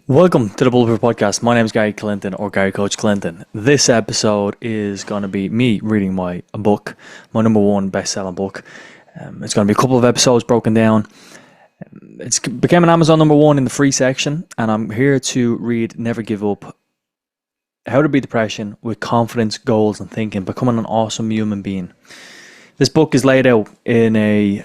Welcome to the Bulletproof Podcast. My name is Gary Clinton, or Gary Coach Clinton. This episode is going to be me reading my book, my number one best-selling book. It's going to be a couple of episodes broken down. It's became an Amazon number one in the free section, and I'm here to read Never Give Up, How to Beat Depression with Confidence, Goals, and Thinking, Becoming an Awesome Human Being. This book is laid out in a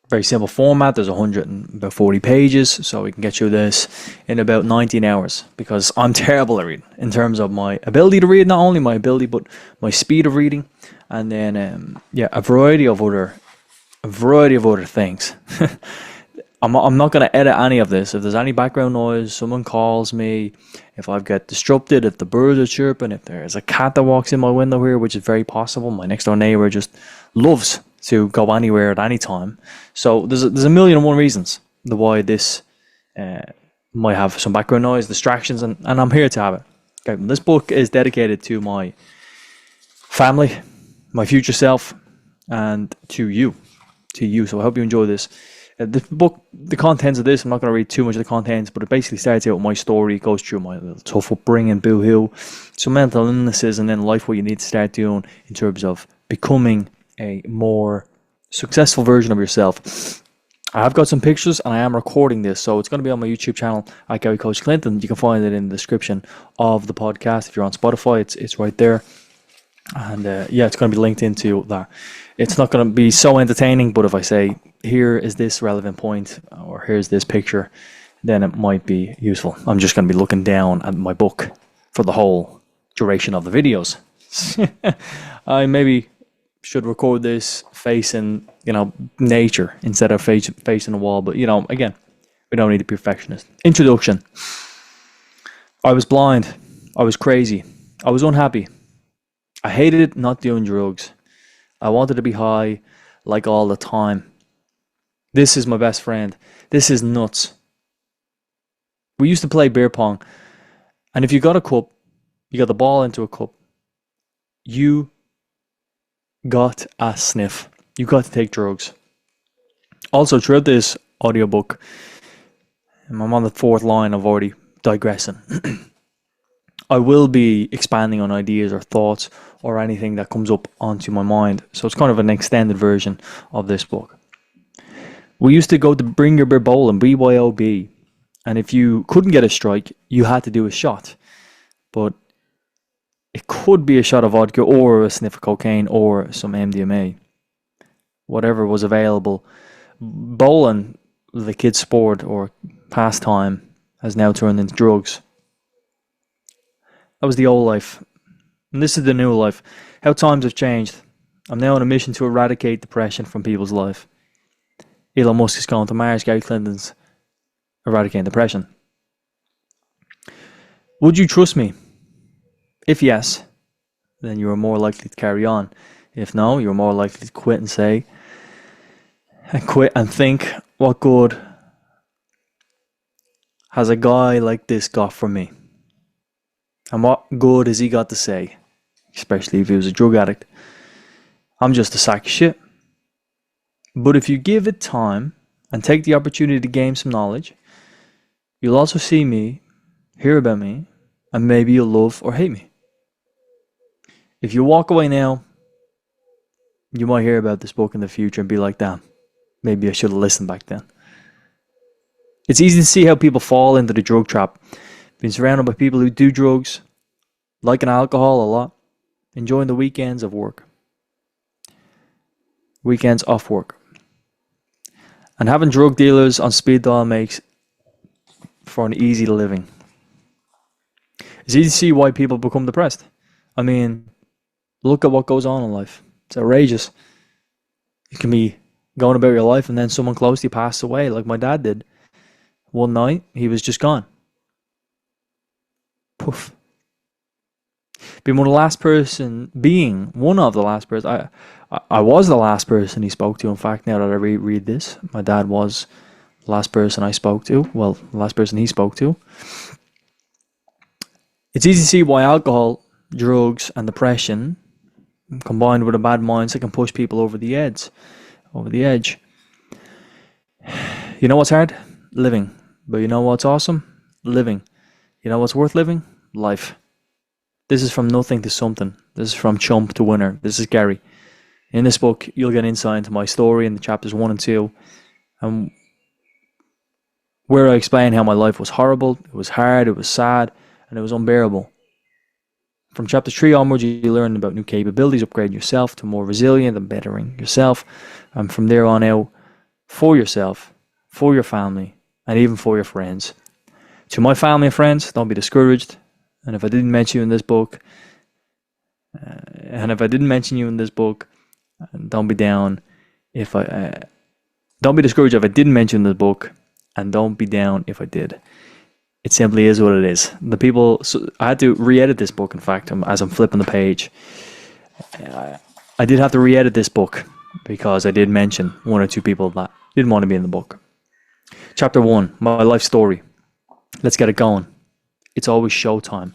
very simple format. There's 140 pages, so we can get through this in about 19 hours because I'm terrible at reading in terms of my ability to read, not only my ability but my speed of reading, and then a variety of other things. I'm not going to edit any of this. If there's any background noise, someone calls me, if I get disrupted, if the birds are chirping, if there's a cat that walks in my window here, which is very possible. My next door neighbor just loves to go anywhere at any time. So there's a million and one reasons why this might have some background noise, distractions, and I'm here to have it. Okay, this book is dedicated to my family, my future self, and to you. So I hope you enjoy this. The book, the contents of this, I'm not going to read too much of the contents, but it basically starts out with my story. It goes through my little tough upbringing, boo-hoo, some mental illnesses, and then life, what you need to start doing in terms of becoming a more successful version of yourself. I've got some pictures and I am recording this, so it's going to be on my YouTube channel at Gary Coach Clinton. You can find it in the description of the podcast. If you're on Spotify, it's right there, and it's going to be linked into that. It's not going to be so entertaining, but if I say here is this relevant point or here's this picture, then it might be useful. I'm just going to be looking down at my book for the whole duration of the videos. I maybe should record this facing, nature instead of facing a wall. But, again, we don't need a perfectionist. Introduction. I was blind. I was crazy. I was unhappy. I hated not doing drugs. I wanted to be high like all the time. This is my best friend. This is nuts. We used to play beer pong. And if you got a cup, you got the ball into a cup, you got a sniff. You got to take drugs. Also, throughout this audiobook, I'm on the fourth line of already digressing. I will be expanding on ideas or thoughts or anything that comes up onto my mind. So it's kind of an extended version of this book. We used to go to Bring Your Beer Bowling, BYOB. And if you couldn't get a strike, you had to do a shot. But it could be a shot of vodka or a sniff of cocaine or some MDMA. Whatever was available. Bowling, the kid's sport or pastime, has now turned into drugs. That was the old life. And this is the new life. How times have changed. I'm now on a mission to eradicate depression from people's life. Elon Musk is going to Mars. Gary Clinton's eradicating depression. Would you trust me? If yes, then you are more likely to carry on. If no, you're more likely to quit and think, what good has a guy like this got from me? And what good has he got to say? Especially if he was a drug addict. I'm just a sack of shit. But if you give it time and take the opportunity to gain some knowledge, you'll also see me, hear about me, and maybe you'll love or hate me. If you walk away now, you might hear about this book in the future and be like, damn, maybe I should have listened back then. It's easy to see how people fall into the drug trap. Being surrounded by people who do drugs, liking alcohol a lot, enjoying the weekends of work. Weekends off work. And having drug dealers on speed dial makes for an easy living. It's easy to see why people become depressed. I mean, look at what goes on in life. It's outrageous. You can be going about your life and then someone close to you passes away, like my dad did. One night, he was just gone. Poof. Being one of the last person, I was the last person he spoke to. In fact, now that I read this, my dad was the last person I spoke to. Well, the last person he spoke to. It's easy to see why alcohol, drugs, and depression, combined with a bad mindset, can push people over the edge. You know what's hard? Living. But you know what's awesome? Living. You know what's worth living? Life. This is from nothing to something. This is from chump to winner. This is Gary. In this book, you'll get insight into my story in the chapters 1 and 2, and where I explain how my life was horrible, it was hard, it was sad, and it was unbearable. From chapter 3 onwards, you learn about new capabilities, upgrading yourself to more resilient and bettering yourself. And from there on out, for yourself, for your family, and even for your friends. To my family and friends, don't be discouraged. And if I didn't mention you in this book, don't be down if don't be discouraged if I didn't mention this book, and don't be down if I did. It simply is what it is. I had to re-edit this book, in fact, as I'm flipping the page. I did have to re-edit this book because I did mention one or two people that didn't want to be in the book. Chapter 1, my life story. Let's get it going. It's always showtime.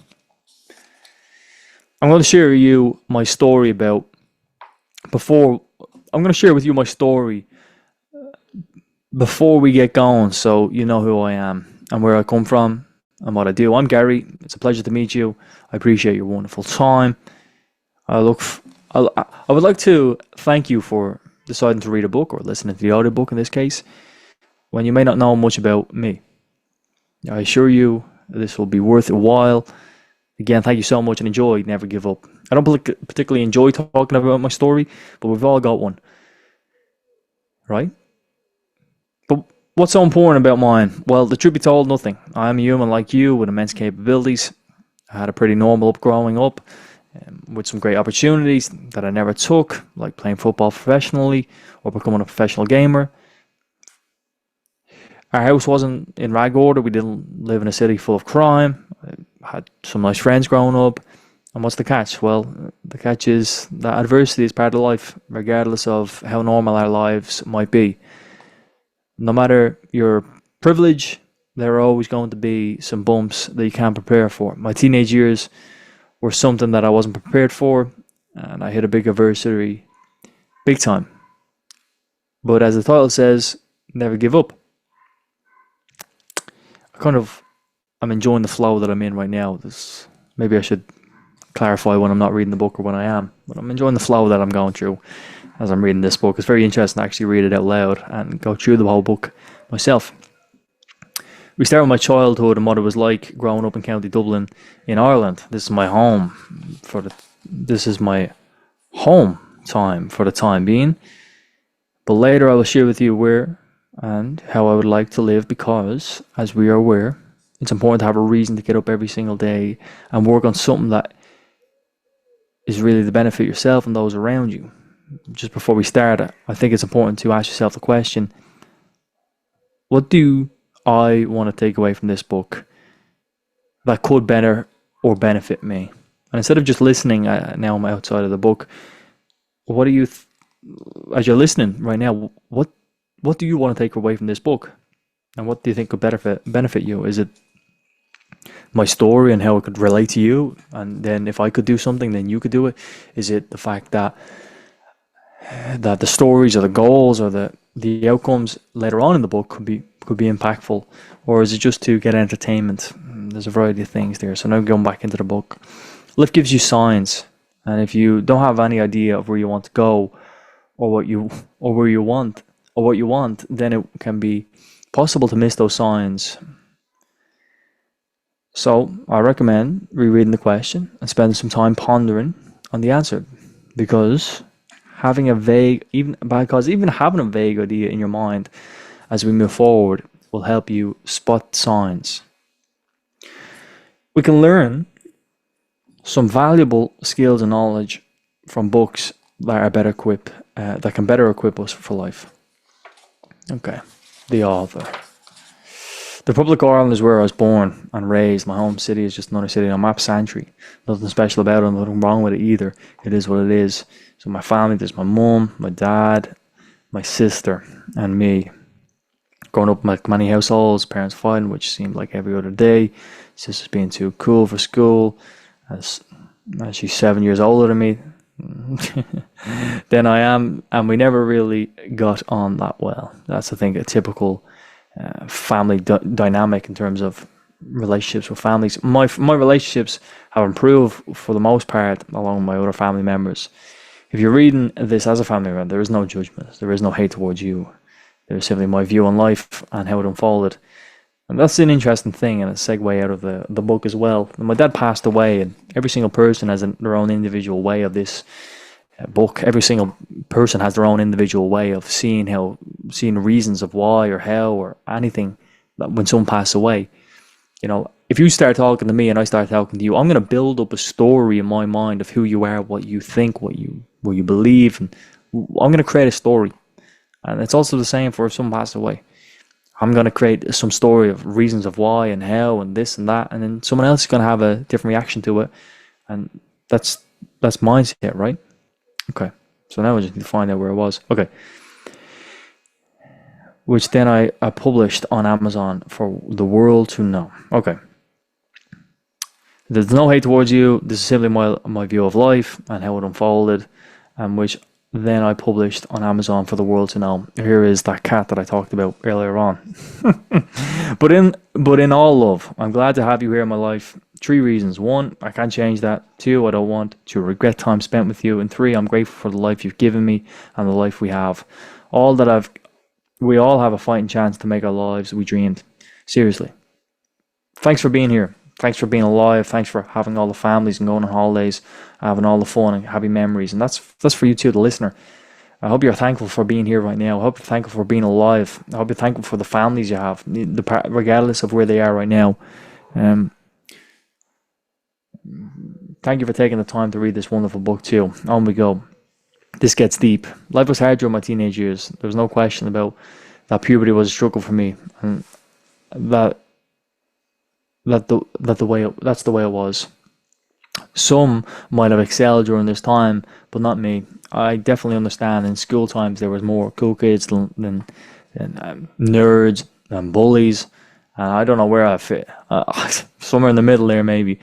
I'm going to share with you my story before we get going, so you know who I am and where I come from and what I do. I'm Gary. It's a pleasure to meet you. I appreciate your wonderful time. I would like to thank you for deciding to read a book or listening to the audiobook in this case, when you may not know much about me. I assure you this will be worth a while. Again, thank you so much and enjoy. Never give up. I don't particularly enjoy talking about my story, but we've all got one, right? But what's so important about mine? Well, the truth be told, nothing. I am a human like you with immense capabilities. I had a pretty normal growing up with some great opportunities that I never took, like playing football professionally or becoming a professional gamer. Our house wasn't in rag order. We didn't live in a city full of crime. I had some nice friends growing up. And what's the catch? Well, the catch is that adversity is part of life, regardless of how normal our lives might be. No matter your privilege, there are always going to be some bumps that you can't prepare for. My teenage years were something that I wasn't prepared for, and I hit a big adversity, big time. But as the title says, never give up. I'm enjoying the flow that I'm in right now. Maybe I should clarify when I'm not reading the book or when I am, but I'm enjoying the flow that I'm going through as I'm reading this book. It's very interesting to actually read it out loud and go through the whole book myself. We start with my childhood and what it was like growing up in County Dublin in Ireland. This is my home time for the time being. But later I will share with you where and how I would like to live, because, as we are aware, it's important to have a reason to get up every single day and work on something that is really to benefit yourself and those around you. Just before we start, I think it's important to ask yourself the question, what do I want to take away from this book that could better or benefit me? And instead of just listening, now I'm outside of the book, what do you, as you're listening right now, what do you want to take away from this book? And what do you think could benefit you? Is it my story and how it could relate to you? And then if I could do something, then you could do it? Is it the fact that the stories or the goals or the outcomes later on in the book could be impactful? Or is it just to get entertainment? There's a variety of things there. So now going back into the book. Life gives you signs. And if you don't have any idea of where you want to go or what you want, then it can be possible to miss those signs. So I recommend rereading the question and spending some time pondering on the answer, because even having a vague idea in your mind as we move forward will help you spot signs. We can learn some valuable skills and knowledge from books that can better equip us for life. Okay, the author. The Republic of Ireland is where I was born and raised. My home city is just another city on map century. Nothing special about it, nothing wrong with it either. It is what it is. So my family, there's my mum, my dad, my sister, and me. Growing up in like many households, parents fighting, which seemed like every other day. Sister's being too cool for school, as she's 7 years older than me than I am, and we never really got on that well. That's, I think, a typical family dynamic in terms of relationships with families. My relationships have improved for the most part along with my other family members. If you're reading this as a family member, there is no judgment. There is no hate towards you. There's simply my view on life and how it unfolded. And that's an interesting thing and a segue out of the book as well. My dad passed away, and every single person has their own individual way of this book. Every single person has their own individual way of seeing reasons of why or how or anything that when someone passes away. If you start talking to me and I start talking to you, I'm going to build up a story in my mind of who you are, what you think, what you believe, and I'm going to create a story. And it's also the same for if someone passes away. I'm going to create some story of reasons of why and how and this and that, and then someone else is going to have a different reaction to it, and that's mindset, right? Okay, so now I just need to find out where it was. Okay, which then I published on Amazon for the world to know. Okay, there's no hate towards you. This is simply my view of life and how it unfolded, and which then I published on Amazon for the world to know. Here is that cat that I talked about earlier on. but in all love, I'm glad to have you here in my life. 3 reasons. 1, I can't change that. 2, I don't want to regret time spent with you. And 3, I'm grateful for the life you've given me and the life we have. We all have a fighting chance to make our lives we dreamed. Seriously. Thanks for being here. Thanks for being alive. Thanks for having all the families and going on holidays, having all the fun and happy memories. And that's for you too, the listener. I hope you're thankful for being here right now. I hope you're thankful for being alive. I hope you're thankful for the families you have, regardless of where they are right now. Thank you for taking the time to read this wonderful book too. On we go. This gets deep. Life was hard during my teenage years. There was no question about that. Puberty was a struggle for me, and that's the way it was. Some might have excelled during this time, but not me. I definitely understand. In school times, there was more cool kids than nerds and bullies. I don't know where I fit. Somewhere in the middle there, maybe.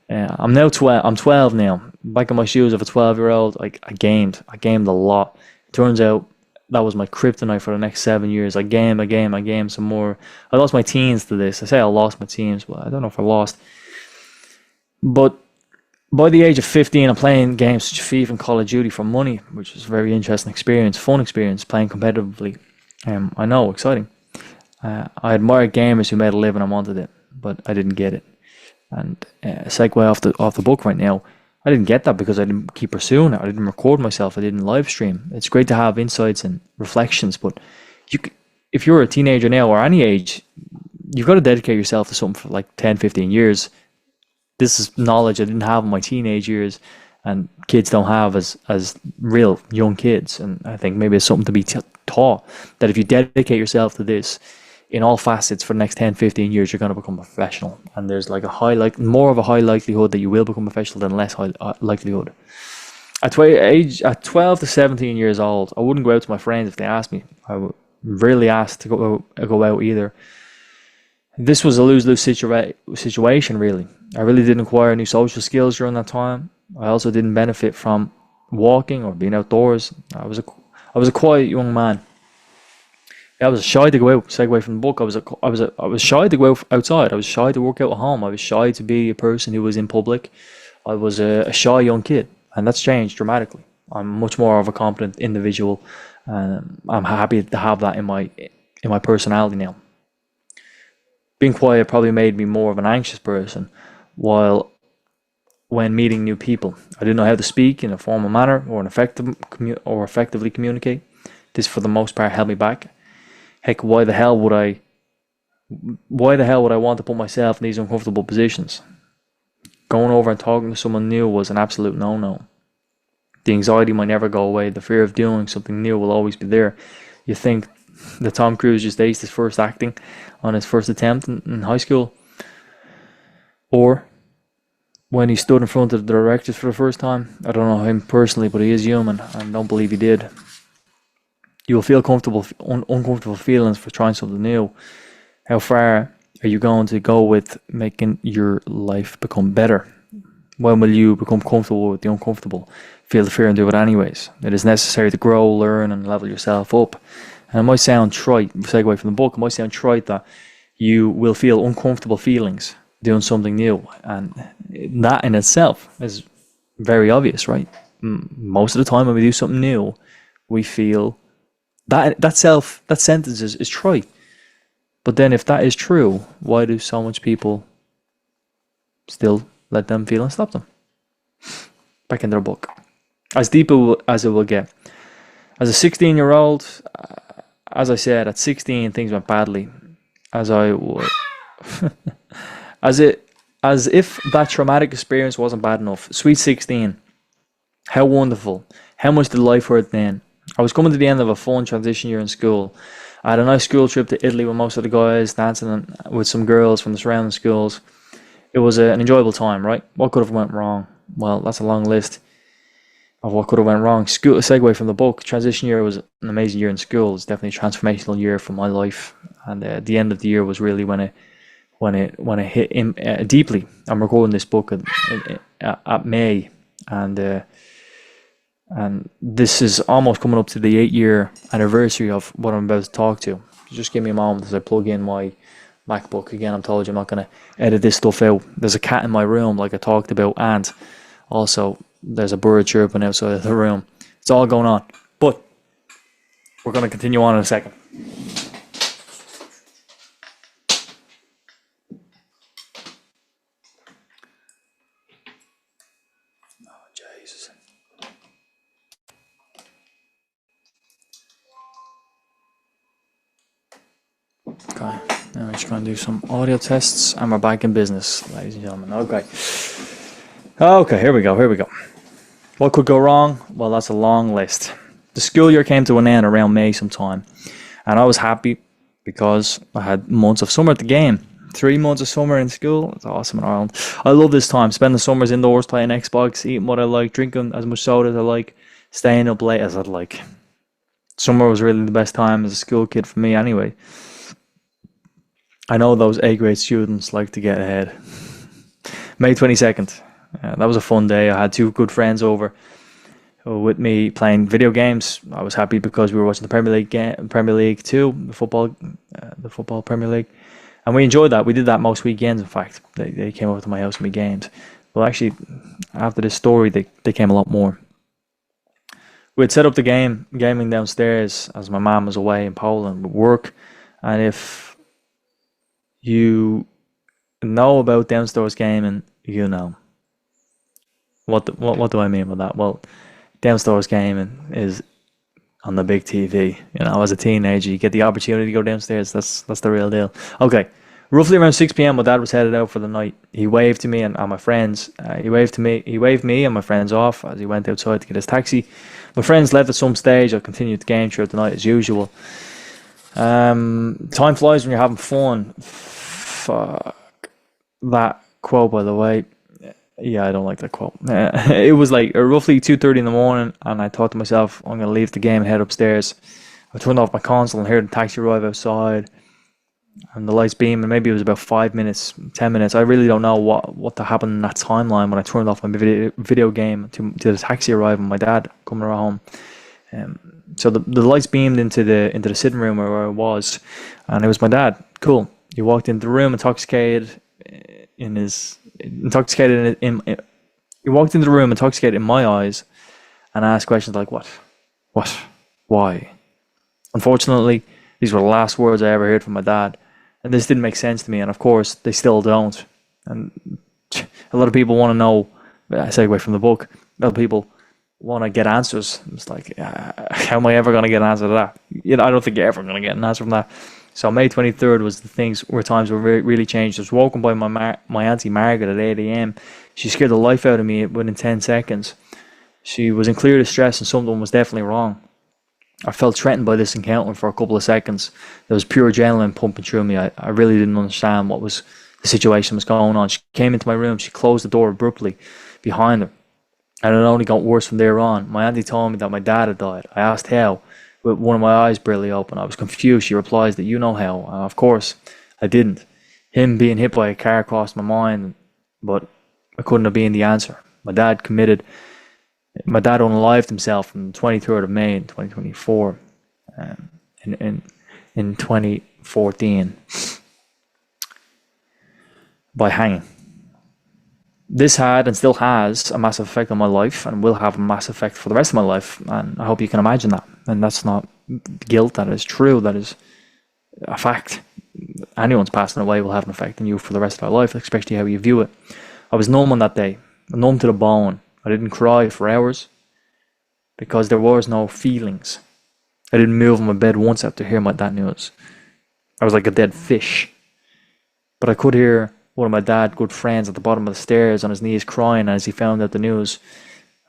I'm now 12. I'm 12 now. Back in my shoes of a 12-year-old, I gamed a lot. It turns out that was my kryptonite for the next 7 years. I gamed some more. I lost my teens to this. I say I lost my teens, but I don't know if I lost. But by the age of 15, I'm playing games such as FIFA and Call of Duty for money, which was a very interesting experience, fun experience, playing competitively. I know, exciting. I admired gamers who made a living and wanted it, but I didn't get it. And segue off the book right now, I didn't get that because I didn't keep pursuing it. I didn't record myself. I didn't live stream. It's great to have insights and reflections, but if you're a teenager now or any age, you've got to dedicate yourself to something for like 10, 15 years. This is knowledge I didn't have in my teenage years, and kids don't have as real young kids. And I think maybe it's something to be taught, that if you dedicate yourself to this in all facets for the next 10, 15 years, you're going to become a professional. And there's like more of a high likelihood that you will become a professional than less high likelihood. At 12 to 17 years old, I wouldn't go out to my friends if they asked me. I would rarely ask to go out either. This was a lose-lose situation, really. I really didn't acquire new social skills during that time. I also didn't benefit from walking or being outdoors. I was a quiet young man. I was shy to go out. Segue from the book. I was shy to go outside. I was shy to work out at home. I was shy to be a person who was in public. I was a shy young kid, and that's changed dramatically. I'm much more of a confident individual, and I'm happy to have that in my personality now. Being quiet probably made me more of an anxious person, while when meeting new people, I didn't know how to speak in a formal manner or effectively communicate. This, for the most part, held me back. Heck, why the hell would I want to put myself in these uncomfortable positions? Going over and talking to someone new was an absolute no-no. The anxiety might never go away. The fear of doing something new will always be there. You think that Tom Cruise just aced his first acting on his first attempt in high school? Or when he stood in front of the directors for the first time? I don't know him personally, but he is human, and I don't believe he did. You will feel uncomfortable feelings for trying something new. How far are you going to go with making your life become better? When will you become comfortable with the uncomfortable? Feel the fear and do it anyways. It is necessary to grow, learn, and level yourself up. And it might sound trite, segue from the book, it might sound trite that you will feel uncomfortable feelings doing something new. And that in itself is very obvious, right? Most of the time when we do something new, we feel that sentence is trite. But then if that is true, why do so much people still let them feel and stop them? Back in their book. As deep as it will get. As a 16-year-old, as I said, at 16 things went badly. As if that traumatic experience wasn't bad enough. Sweet 16. How wonderful. How much did life hurt then? I was coming to the end of a fun transition year in school. I had a nice school trip to Italy with most of the guys, dancing with some girls from the surrounding schools. It was an enjoyable time, right? What could have went wrong? Well, that's a long list of what could have went wrong. School, a segue from the book, transition year was an amazing year in school. It's definitely a transformational year for my life. And the end of the year was really when it hit deeply. I'm recording this book at May, and this is almost coming up to the 8-year anniversary of what I'm about to talk to. Just give me a moment as I plug in my MacBook. Again, I'm told you I'm not going to edit this stuff out. There's a cat in my room, like I talked about, and also there's a bird chirping outside of the room. It's all going on. But we're going to continue on in a second. Jesus. Okay, now we're just going to do some audio tests and we're back in business, ladies and gentlemen. Okay, here we go. What could go wrong? Well, that's a long list. The school year came to an end around May sometime, and I was happy because I had months of summer at the game. 3 months of summer in school. It's awesome in Ireland. I love this time. Spend the summers indoors playing Xbox, eating what I like, drinking as much soda as I like, staying up late as I'd like. Summer was really the best time as a school kid for me anyway. I know those A-grade students like to get ahead. May 22nd. That was a fun day. I had 2 good friends over with me playing video games. I was happy because we were watching the Premier League 2, the football Premier League. And we enjoyed that. We did that most weekends, in fact. They came over to my house and we gamed. Well, actually, after this story, they came a lot more. We had set up the gaming downstairs as my mom was away in Poland with work. And if you know about downstairs gaming, you know. What do I mean by that? Well, downstairs gaming is on the big TV. You know, as a teenager, you get the opportunity to go downstairs. That's the real deal. Okay, roughly around 6 p.m., my dad was headed out for the night. He waved to me and my friends. He waved me and my friends off as he went outside to get his taxi. My friends left at some stage. I continued the game throughout the night as usual. Time flies when you're having fun. Fuck that quote, by the way. Yeah, I don't like that quote. It was like roughly 2:30 in the morning, and I thought to myself, I'm going to leave the game and head upstairs. I turned off my console and heard the taxi arrive outside, and the lights beam, and maybe it was about 5 minutes, 10 minutes. I really don't know what happened in that timeline when I turned off my video game to the taxi arrive and my dad coming around home. So the lights beamed into the sitting room where I was, and it was my dad. Cool. He walked into the room intoxicated he walked into the room intoxicated in my eyes and asked questions like what, why. Unfortunately, these were the last words I ever heard from my dad, and this didn't make sense to me, and of course they still don't. And a lot of people want to know, I segue from the book, a lot of people want to get answers. It's like, how am I ever going to get an answer to that? I don't think you're ever going to get an answer from that. So May 23rd was the times were really changed. I was woken by my auntie Margaret at 8 a.m. She scared the life out of me within 10 seconds. She was in clear distress and something was definitely wrong. I felt threatened by this encounter for a couple of seconds. There was pure adrenaline pumping through me. I really didn't understand what was the situation was going on. She came into my room. She closed the door abruptly behind her. And it only got worse from there on. My auntie told me that my dad had died. I asked how. With one of my eyes barely open. I was confused. She replies that you know how. Of course, I didn't. Him being hit by a car crossed my mind, but I couldn't have been the answer. My dad unalived himself on the 23rd of May in 2024. in 2014 by hanging. This had and still has a massive effect on my life, and will have a massive effect for the rest of my life. And I hope you can imagine that. And that's not guilt. That is true. That is a fact. Anyone's passing away will have an effect on you for the rest of their life, especially how you view it. I was numb on that day, numb to the bone. I didn't cry for hours because there was no feelings. I didn't move in my bed once after hearing that news. I was like a dead fish. But I could hear one of my dad's good friends at the bottom of the stairs on his knees crying as he found out the news.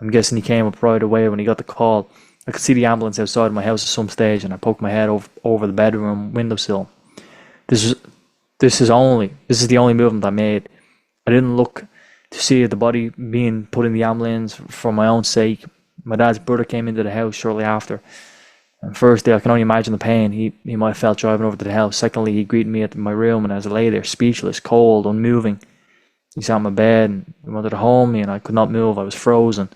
I'm guessing he came up right away when he got the call. I could see the ambulance outside my house at some stage, and I poked my head over the bedroom windowsill. This is the only movement I made. I didn't look to see the body being put in the ambulance for my own sake. My dad's brother came into the house shortly after. And firstly, I can only imagine the pain he might have felt driving over to the house. Secondly, he greeted me at my room, and as I lay there, speechless, cold, unmoving, he sat in my bed and he wanted to hold me, and I could not move. I was frozen.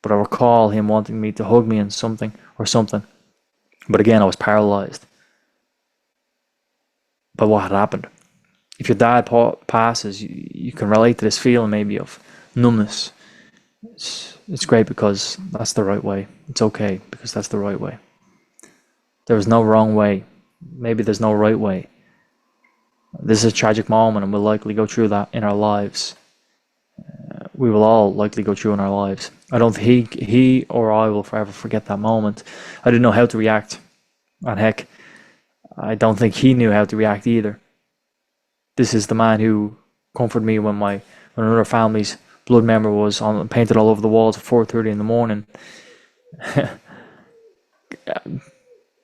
But I recall him wanting me to hug me and something. But again, I was paralyzed by what had happened. If your dad passes, you can relate to this feeling maybe of numbness. It's great because that's the right way. It's okay because that's the right way. There is no wrong way. Maybe there's no right way. This is a tragic moment, and we'll likely go through that in our lives. We will all likely go through in our lives. I don't think he or I will forever forget that moment. I didn't know how to react. And heck, I don't think he knew how to react either. This is the man who comforted me when another family's blood member was painted all over the walls at 4:30 in the morning.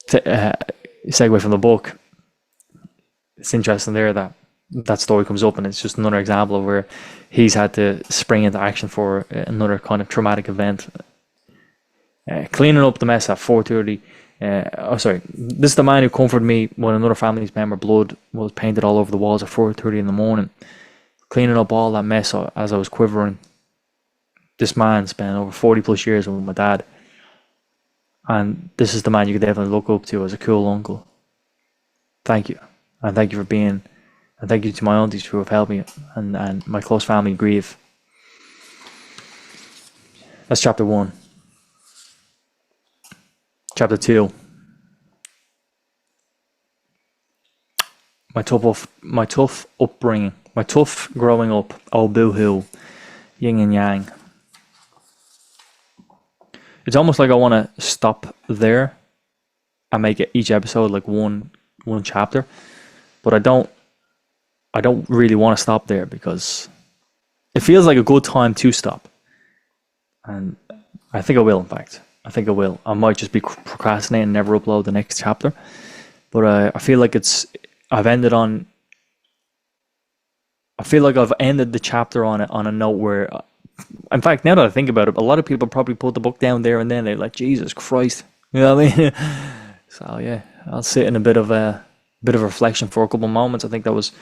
Segue from the book. It's interesting there that story comes up, and it's just another example of where he's had to spring into action for another kind of traumatic event. Cleaning up the mess at 4:30. This is the man who comforted me when another family's member blood was painted all over the walls at 4:30 in the morning. Cleaning up all that mess as I was quivering. This man spent over 40 plus years with my dad. And this is the man you could definitely look up to as a cool uncle. Thank you. And thank you and thank you to my aunties who have helped me and my close family grieve. That's chapter 1. Chapter 2. My tough upbringing. My tough growing up. Oh, boo-hoo. Yin and yang. It's almost like I want to stop there and make each episode like one chapter, but I don't really want to stop there because it feels like a good time to stop, and I think I will. In fact, I think I will. I might just be procrastinating and never upload the next chapter, but I feel like I've ended the chapter on a note where. In fact, now that I think about it, a lot of people probably put the book down there and then they're like, Jesus Christ, you know what I mean? So yeah, I'll sit in a bit of reflection for a couple of moments. I think that was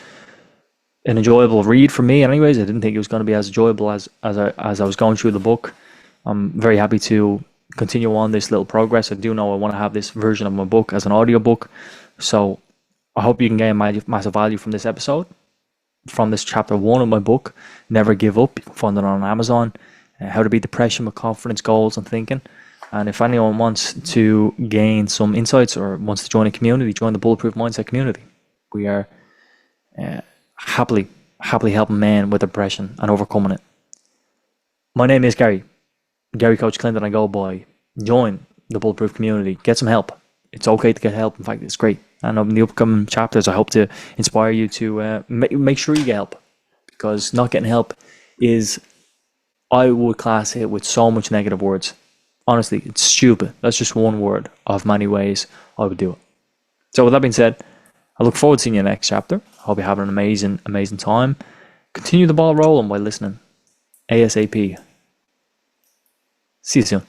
an enjoyable read for me. Anyways, I didn't think it was going to be as enjoyable as I was going through the book. I'm very happy to continue on this little progress. I do know I want to have this version of my book as an audiobook. So I hope you can gain massive value from this episode. From this chapter 1 of my book, Never Give Up. You can find it on Amazon. How to Beat Depression with Confidence, Goals and Thinking. And if anyone wants to gain some insights or wants to join a community, join the Bulletproof Mindset community. We are happily helping men with depression and overcoming it. My name is Gary Coach Clinton. I go by. Join the Bulletproof community. Get some help. It's okay to get help. In fact, it's great. And in the upcoming chapters, I hope to inspire you to make sure you get help, because not getting help is, I would class it with so much negative words. Honestly, it's stupid. That's just one word of many ways I would do it. So with that being said, I look forward to seeing you in the next chapter. I hope you're having an amazing time. Continue the ball rolling by listening. ASAP. See you soon.